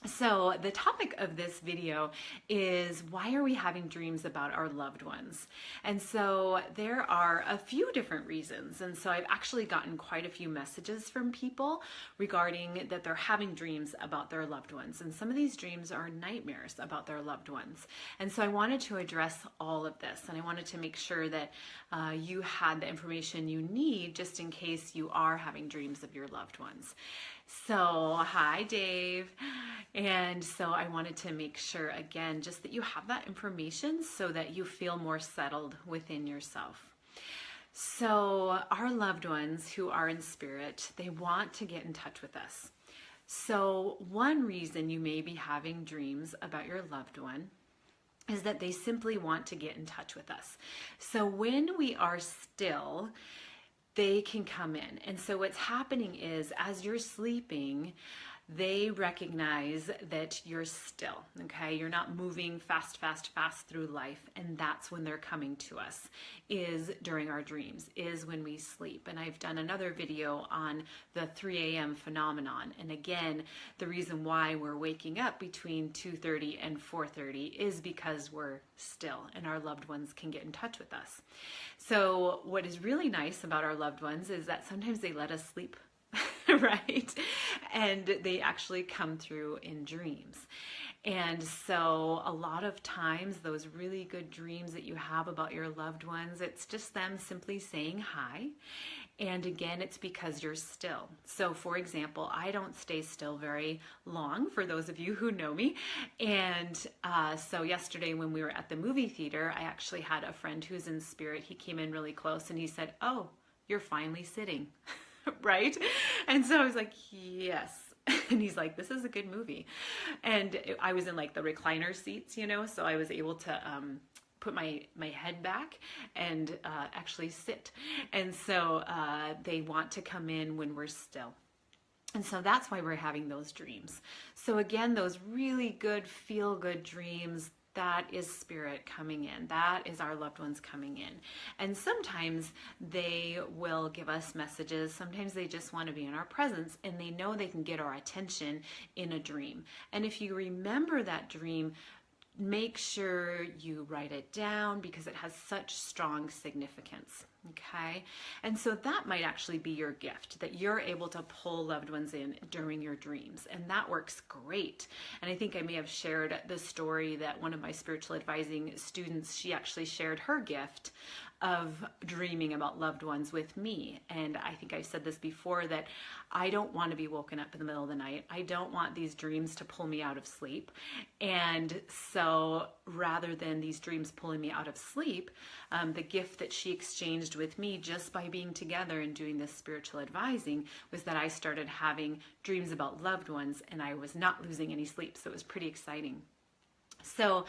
So the topic of this video is, why are we having dreams about our loved ones? And so there are a few different reasons. And so I've actually gotten quite a few messages from people regarding that they're having dreams about their loved ones. And some of these dreams are nightmares about their loved ones. And so I wanted to address all of this, and I wanted to make sure that you had the information you need just in case you are having dreams of your loved ones. So, hi Dave. And so I wanted to make sure, again, just that you have that information so that you feel more settled within yourself. So our loved ones who are in spirit, they want to get in touch with us. So one reason you may be having dreams about your loved one is that they simply want to get in touch with us. So when we are still, they can come in. And so what's happening is, as you're sleeping, they recognize that you're still, okay? You're not moving fast through life. And that's when they're coming to us, is during our dreams, is when we sleep. And I've done another video on the 3 a.m. phenomenon. And again, the reason why we're waking up between 2:30 and 4:30 is because we're still and our loved ones can get in touch with us. So what is really nice about our loved ones is that sometimes they let us sleep, right? And they actually come through in dreams. And so a lot of times those really good dreams that you have about your loved ones, it's just them simply saying hi. And again, it's because you're still. So for example, I don't stay still very long, for those of you who know me. And so yesterday when we were at the movie theater, I actually had a friend who's in spirit. He came in really close and he said, "Oh, you're finally sitting." Right? And so I was like, yes. And he's like, "This is a good movie." And I was in like the recliner seats, you know, so I was able to put my head back and actually sit. And so they want to come in when we're still. And so that's why we're having those dreams. So again, those really good, feel-good dreams, that is spirit coming in. That is our loved ones coming in. And sometimes they will give us messages. Sometimes they just want to be in our presence, and they know they can get our attention in a dream. And if you remember that dream, make sure you write it down because it has such strong significance. Okay? And so that might actually be your gift, that you're able to pull loved ones in during your dreams. And that works great. And I think I may have shared the story that one of my spiritual advising students, she actually shared her gift of dreaming about loved ones with me. And I think I've said this before, that I don't want to be woken up in the middle of the night. I don't want these dreams to pull me out of sleep. And so rather than these dreams pulling me out of sleep, the gift that she exchanged with me just by being together and doing this spiritual advising was that I started having dreams about loved ones, and I was not losing any sleep. So it was pretty exciting. So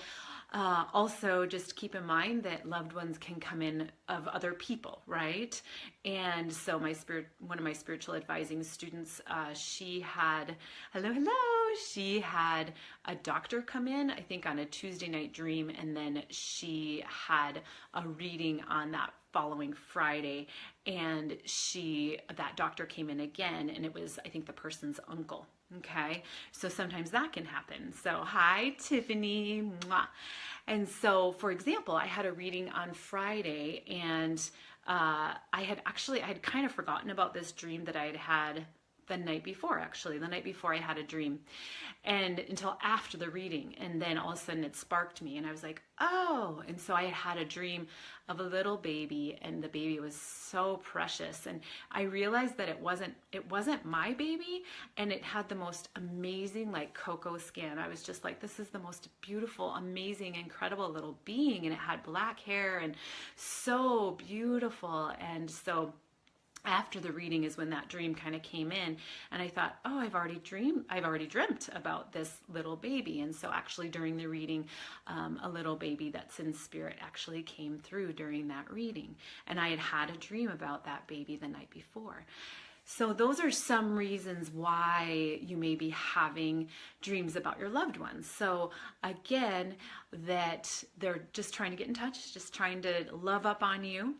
also just keep in mind that loved ones can come in of other people, right? And so one of my spiritual advising students, she had, she had a doctor come in, I think on a Tuesday night dream, and then she had a reading on that following Friday, and that doctor came in again, and it was, I think, the person's uncle. Okay, so sometimes that can happen. So hi Tiffany. Mwah. And so for example, I had a reading on Friday, and I had kind of forgotten about this dream that I had had the night before. Actually, the night before I had a dream, and until after the reading, and then all of a sudden it sparked me, and I was like, oh. And so I had a dream of a little baby, and the baby was so precious, and I realized that it wasn't my baby, and it had the most amazing like cocoa skin. I was just like, this is the most beautiful, amazing, incredible little being, and it had black hair and so beautiful. And so after the reading is when that dream kind of came in, and I thought, oh, I've already dreamt about this little baby. And so actually during the reading, a little baby that's in spirit actually came through during that reading, and I had had a dream about that baby the night before. So those are some reasons why you may be having dreams about your loved ones. So again, that they're just trying to get in touch, just trying to love up on you.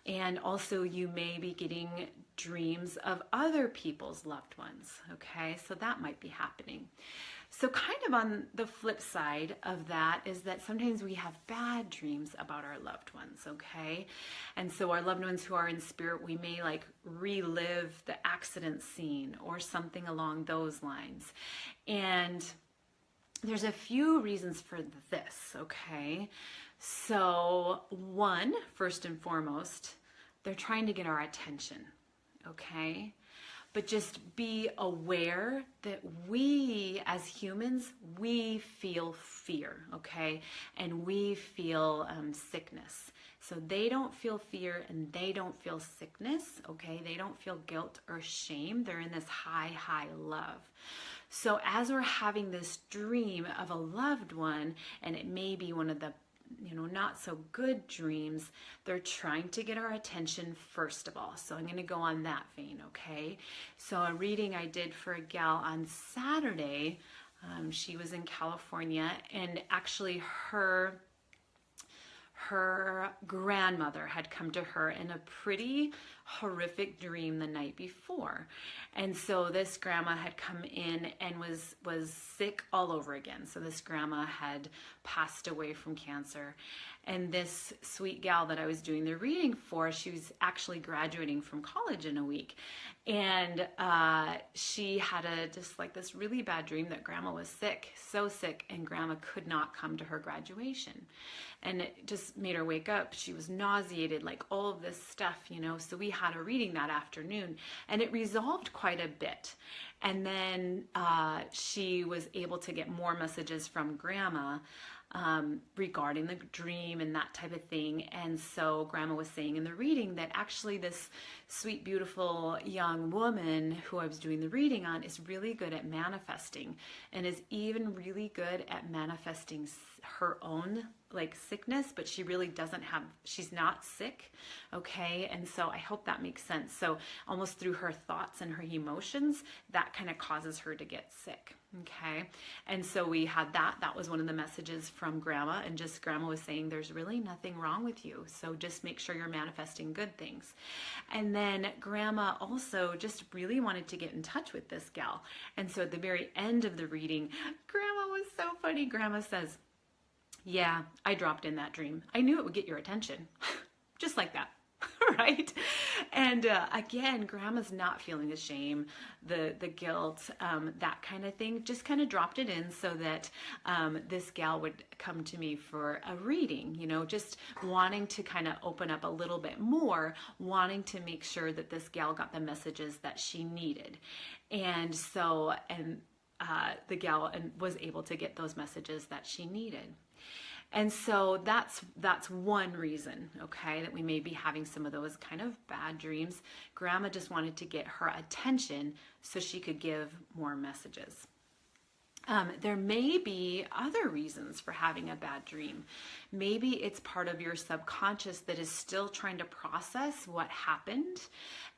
And also you may be getting dreams of other people's loved ones. Okay, so that might be happening. So kind of on the flip side of that is that sometimes we have bad dreams about our loved ones, okay? And so our loved ones who are in spirit, we may like relive the accident scene or something along those lines. And there's a few reasons for this, okay? So one, first and foremost, they're trying to get our attention, okay? But just be aware that we as humans, we feel fear, okay? And we feel sickness. So they don't feel fear and they don't feel sickness, okay? They don't feel guilt or shame. They're in this high, high love. So as we're having this dream of a loved one, and it may be one of the not so good dreams, they're trying to get our attention first of all. So I'm going to go on that vein, okay? So a reading I did for a gal on Saturday, she was in California, and actually her grandmother had come to her in a pretty horrific dream the night before. And so this grandma had come in and was sick all over again. So this grandma had passed away from cancer. And this sweet gal that I was doing the reading for, she was actually graduating from college in a week. And she had just like this really bad dream that grandma was sick, so sick, and grandma could not come to her graduation. And it just made her wake up. She was nauseated, like all of this stuff, So we had a reading that afternoon, and it resolved quite a bit. And then she was able to get more messages from grandma regarding the dream and that type of thing. And so grandma was saying in the reading that actually this sweet, beautiful young woman who I was doing the reading on is really good at manifesting, and is even really good at manifesting her own like sickness, but she really she's not sick, okay? And so I hope that makes sense. So almost through her thoughts and her emotions, that kind of causes her to get sick, okay? And so we had that was one of the messages from grandma, and just grandma was saying there's really nothing wrong with you, so just make sure you're manifesting good things. And then grandma also just really wanted to get in touch with this gal. And so at the very end of the reading, grandma was so funny. Grandma says, "Yeah, I dropped in that dream. I knew it would get your attention." Just like that, right? And again, grandma's not feeling the shame, the guilt, that kind of thing. Just kind of dropped it in so that this gal would come to me for a reading, just wanting to kind of open up a little bit more, wanting to make sure that this gal got the messages that she needed. And so, the gal was able to get those messages that she needed. And so that's one reason, okay, that we may be having some of those kind of bad dreams. Grandma just wanted to get her attention so she could give more messages. There may be other reasons for having a bad dream. Maybe it's part of your subconscious that is still trying to process what happened,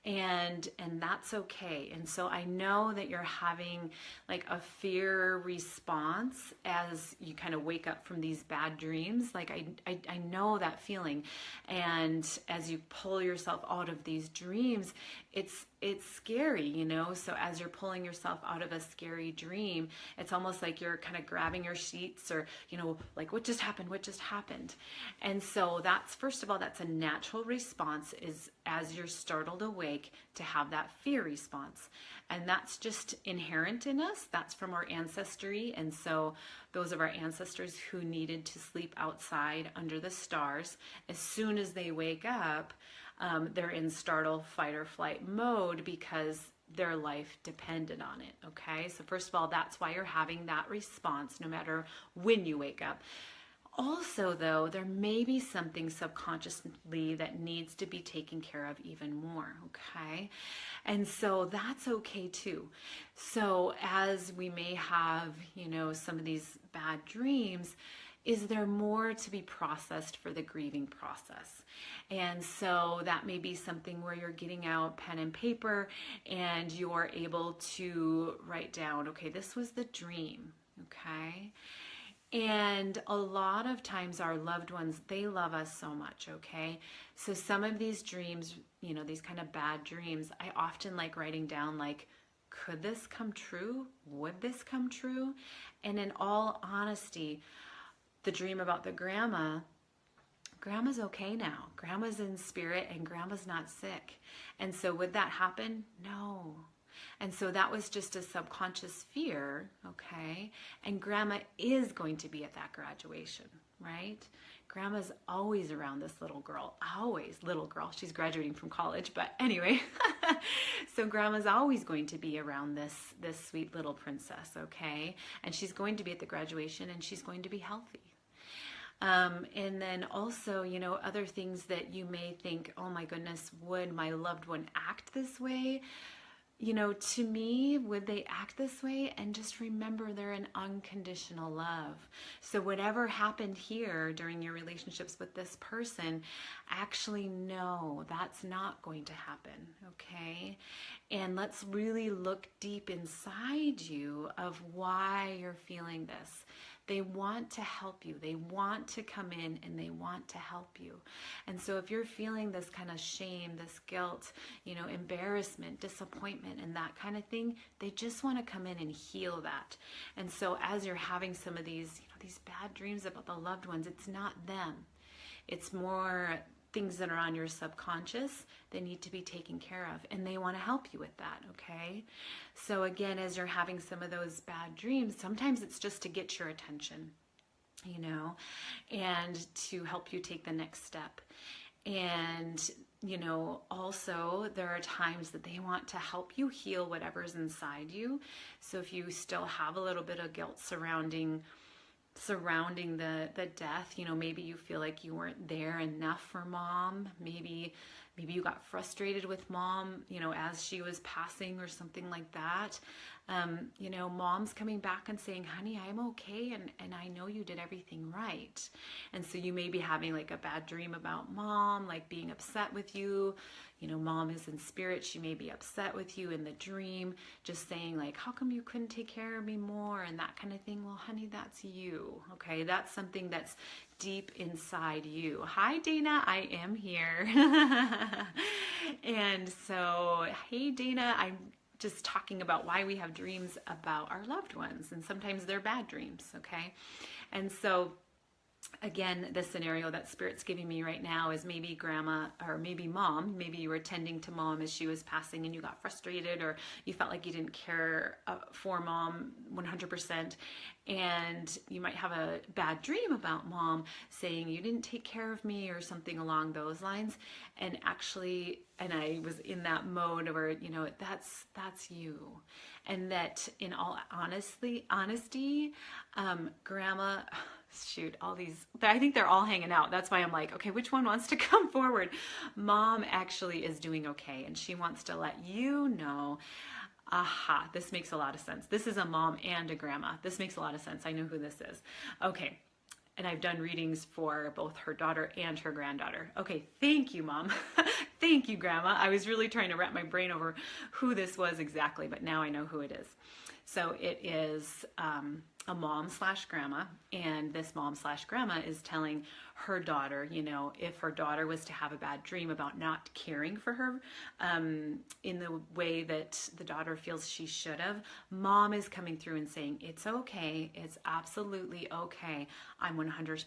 and that's okay. And so I know that you're having like a fear response as you kind of wake up from these bad dreams. Like I know that feeling. And as you pull yourself out of these dreams, it's scary, So as you're pulling yourself out of a scary dream, it's almost like you're kind of grabbing your sheets, or, like what just happened? And so that's, first of all, that's a natural response, is as you're startled awake, to have that fear response. And that's just inherent in us. That's from our ancestry. And so those of our ancestors who needed to sleep outside under the stars, as soon as they wake up, they're in startle, fight, or flight mode because their life depended on it, okay? So first of all, that's why you're having that response no matter when you wake up. Also, though, there may be something subconsciously that needs to be taken care of even more, okay? And so that's okay too. So as we may have, some of these bad dreams, is there more to be processed for the grieving process? And so that may be something where you're getting out pen and paper and you're able to write down, okay, this was the dream, okay? And a lot of times our loved ones, they love us so much, okay? So some of these dreams, these kind of bad dreams, I often like writing down like could this come true? Would this come true? And in all honesty, the dream about the grandma's okay now. Grandma's in spirit and grandma's not sick. And so would that happen? No. And so that was just a subconscious fear, okay? And grandma is going to be at that graduation, right? Grandma's always around this little girl, always little girl. She's graduating from college, but anyway. So grandma's always going to be around this sweet little princess, okay? And she's going to be at the graduation and she's going to be healthy. And then also, you know, other things that you may think, oh my goodness, would my loved one act this way? You know, to me, would they act this way? And just remember, they're in unconditional love. So whatever happened here during your relationships with this person, actually no, that's not going to happen, okay? And let's really look deep inside you of why you're feeling this. They want to help you. They want to come in and they want to help you. And so if you're feeling this kind of shame, this guilt, you know, embarrassment, disappointment, and that kind of thing, they just want to come in and heal that. And so as you're having some of these, you know, these bad dreams about the loved ones, it's not them. It's more things that are on your subconscious that need to be taken care of, and they want to help you with that, okay? So again, as you're having some of those bad dreams, sometimes it's just to get your attention, you know, and to help you take the next step. And, you know, also there are times that they want to help you heal whatever's inside you. So if you still have a little bit of guilt surrounding the death, you know, maybe you feel like you weren't there enough for mom. Maybe you got frustrated with mom, you know, as she was passing or something like that. You know, mom's coming back and saying, honey, I'm okay. And I know you did everything right. And so you may be having like a bad dream about mom, like being upset with you. You know, mom is in spirit. She may be upset with you in the dream, just saying like, how come you couldn't take care of me more? And that kind of thing. Well, honey, that's you. Okay. That's something that's deep inside you. Hi, Dana. I am here. And so, hey, Dana, I'm just talking about why we have dreams about our loved ones. And sometimes they're bad dreams. Okay. And so, again, the scenario that Spirit's giving me right now is maybe grandma or maybe mom. Maybe you were tending to mom as she was passing and you got frustrated, or you felt like you didn't care for mom 100%. And you might have a bad dream about mom saying you didn't take care of me or something along those lines. And actually, and I was in that mode where, you know, that's you. And that in all honesty, grandma, shoot, all these, I think they're all hanging out. That's why I'm like, okay, which one wants to come forward? Mom actually is doing okay. And she wants to let you know, aha, this makes a lot of sense. This is a mom and a grandma. This makes a lot of sense. I know who this is. Okay. And I've done readings for both her daughter and her granddaughter. Okay, thank you, Mom. Thank you, Grandma. I was really trying to wrap my brain over who this was exactly, but now I know who it is. So it is a mom/grandma, and this mom/grandma is telling her daughter, you know, if her daughter was to have a bad dream about not caring for her in the way that the daughter feels she should have, mom is coming through and saying, it's okay, it's absolutely okay. I'm 100%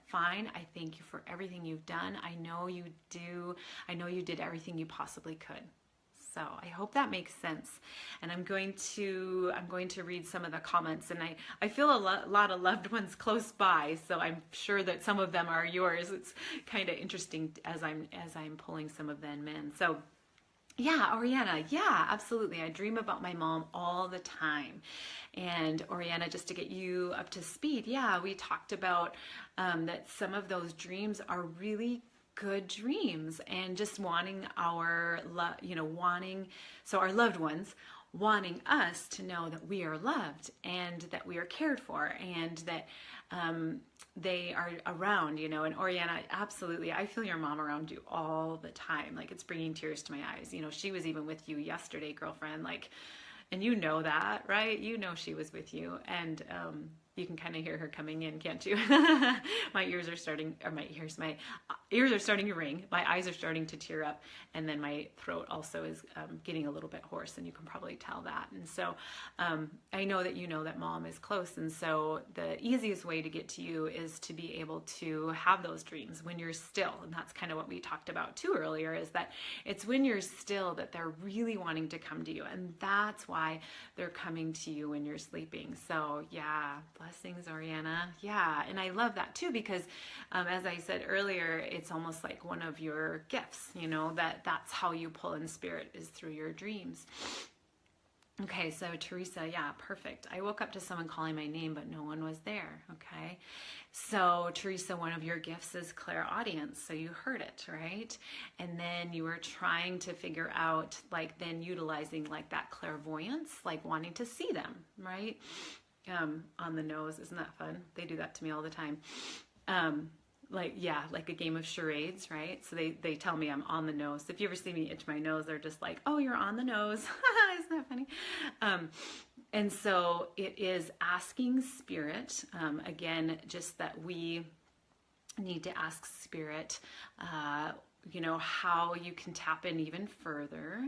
fine. I thank you for everything you've done. I know you did everything you possibly could. So I hope that makes sense. And I'm going to read some of the comments, and I feel a lot of loved ones close by, so I'm sure that some of them are yours. It's kind of interesting as I'm pulling some of them in. So yeah, Oriana, yeah, absolutely. I dream about my mom all the time. And Oriana, just to get you up to speed, yeah, we talked about that some of those dreams are really good dreams, and just wanting our our loved ones wanting us to know that we are loved and that we are cared for and that they are around, you know. And Oriana, absolutely, I feel your mom around you all the time. Like, it's bringing tears to my eyes. You know, she was even with you yesterday, girlfriend, like, and you know that, right? You know she was with you. And You can kind of hear her coming in, can't you? My ears are starting to ring. My eyes are starting to tear up, and then my throat also is getting a little bit hoarse, and you can probably tell that. And so I know that you know that Mom is close, and so the easiest way to get to you is to be able to have those dreams when you're still. And that's kind of what we talked about too earlier, is that it's when you're still that they're really wanting to come to you, and that's why they're coming to you when you're sleeping. So yeah, blessings, Oriana. Yeah, and I love that too, because as I said earlier, it's almost like one of your gifts, you know, that's how you pull in spirit, is through your dreams. Okay, so Teresa, yeah, perfect. I woke up to someone calling my name, but no one was there, okay? So Teresa, one of your gifts is clairaudience, so you heard it, right? And then you were trying to figure out, like, then utilizing, like, that clairvoyance, like wanting to see them, right? On the nose, isn't that fun? They do that to me all the time. Like, yeah, like a game of charades, right? So they tell me I'm on the nose. If you ever see me itch my nose, they're just like, oh, you're on the nose. Isn't that funny? And so it is asking spirit, again, just that we need to ask spirit, you know, how you can tap in even further,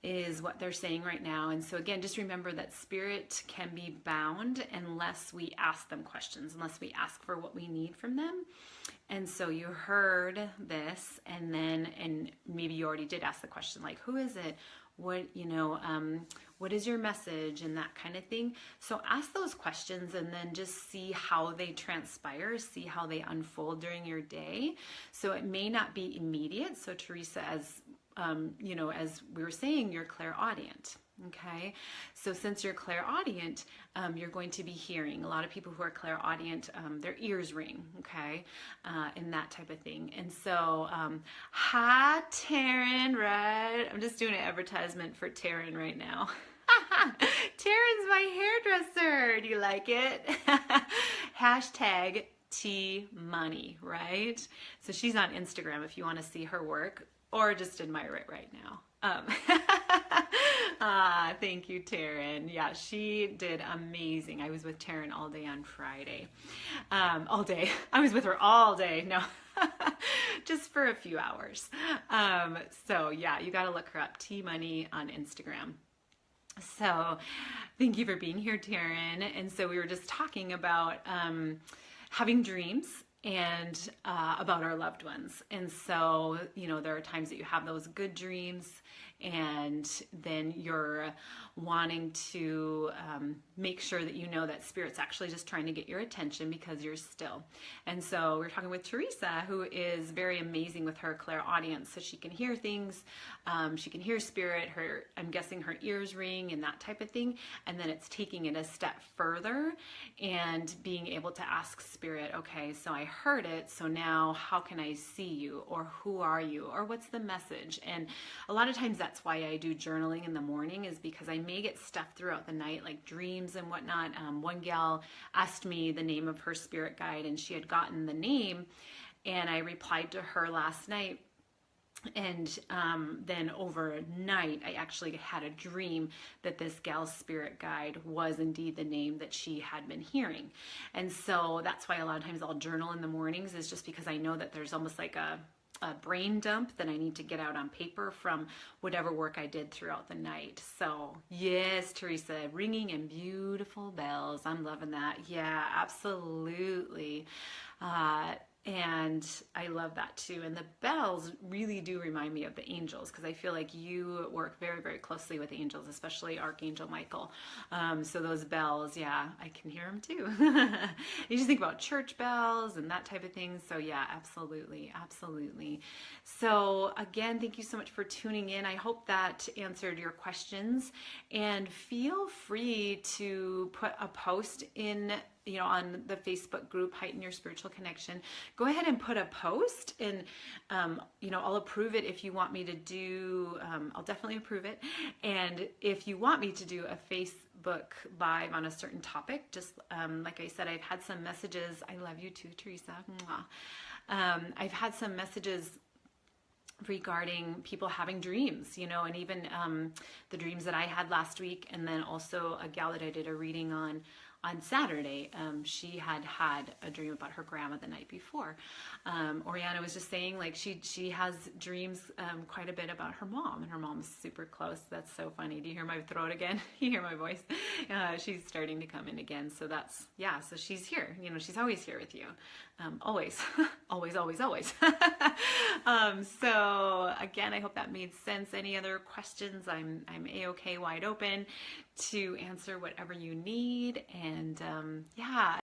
is what they're saying right now. And so again, just remember that spirit can be bound unless we ask them questions, unless we ask for what we need from them. And so you heard this, and maybe you already did ask the question, like, who is it? What, you know, what is your message, and that kind of thing. So ask those questions and then just see how they transpire, see how they unfold during your day. So it may not be immediate. So Teresa, as you know, as we were saying, you're clairaudient. Okay, so since you're clairaudient, you're going to be hearing. A lot of people who are clairaudient, their ears ring, okay, and that type of thing. And so, hi, Taryn, right? I'm just doing an advertisement for Taryn right now. Taryn's my hairdresser. Do you like it? Hashtag T-Money, right? So she's on Instagram if you want to see her work, or just admire it right now. Thank you, Taryn. Yeah, she did amazing. I was with Taryn all day on Friday. All day. I was with her all day. No, just for a few hours. So yeah, you got to look her up, T-Money on Instagram. So thank you for being here, Taryn. And so we were just talking about having dreams and about our loved ones. And so, you know, there are times that you have those good dreams, and then you're wanting to make sure that you know that spirit's actually just trying to get your attention because you're still. And so we're talking with Teresa, who is very amazing with her clairaudience, so she can hear things, she can hear spirit, I'm guessing her ears ring and that type of thing, and then it's taking it a step further and being able to ask spirit, okay, so I heard it, so now how can I see you, or who are you, or what's the message? And a lot of times that's why I do journaling in the morning, is because I may get stuff throughout the night, like dreams and whatnot. One gal asked me the name of her spirit guide, and she had gotten the name, and I replied to her last night. And then overnight, I actually had a dream that this gal's spirit guide was indeed the name that she had been hearing. And so that's why a lot of times I'll journal in the mornings, is just because I know that there's almost like a brain dump that I need to get out on paper from whatever work I did throughout the night. So yes, Teresa, ringing and beautiful bells. I'm loving that. Yeah, absolutely. And I love that too. And the bells really do remind me of the angels, because I feel like you work very, very closely with angels, especially Archangel Michael. So those bells, yeah, I can hear them too. You just think about church bells and that type of thing. So yeah, absolutely, absolutely. So again, thank you so much for tuning in. I hope that answered your questions, and feel free to put a post in, you know, on the Facebook group, Heighten Your Spiritual Connection. Go ahead and put a post, and, you know, I'll approve it if you want me to do, I'll definitely approve it. And if you want me to do a Facebook Live on a certain topic, just like I said, I've had some messages. I love you too, Teresa. I've had some messages regarding people having dreams, you know, and even the dreams that I had last week, and then also a gal that I did a reading on on Saturday, she had a dream about her grandma the night before. Oriana was just saying, like, she has dreams quite a bit about her mom, and her mom's super close. That's so funny. Do you hear my throat again? You hear my voice? She's starting to come in again. So that's, yeah, so she's here. You know, she's always here with you. Always, always, always, always. So again, I hope that made sense. Any other questions? I'm A-okay, wide open to answer whatever you need. And yeah.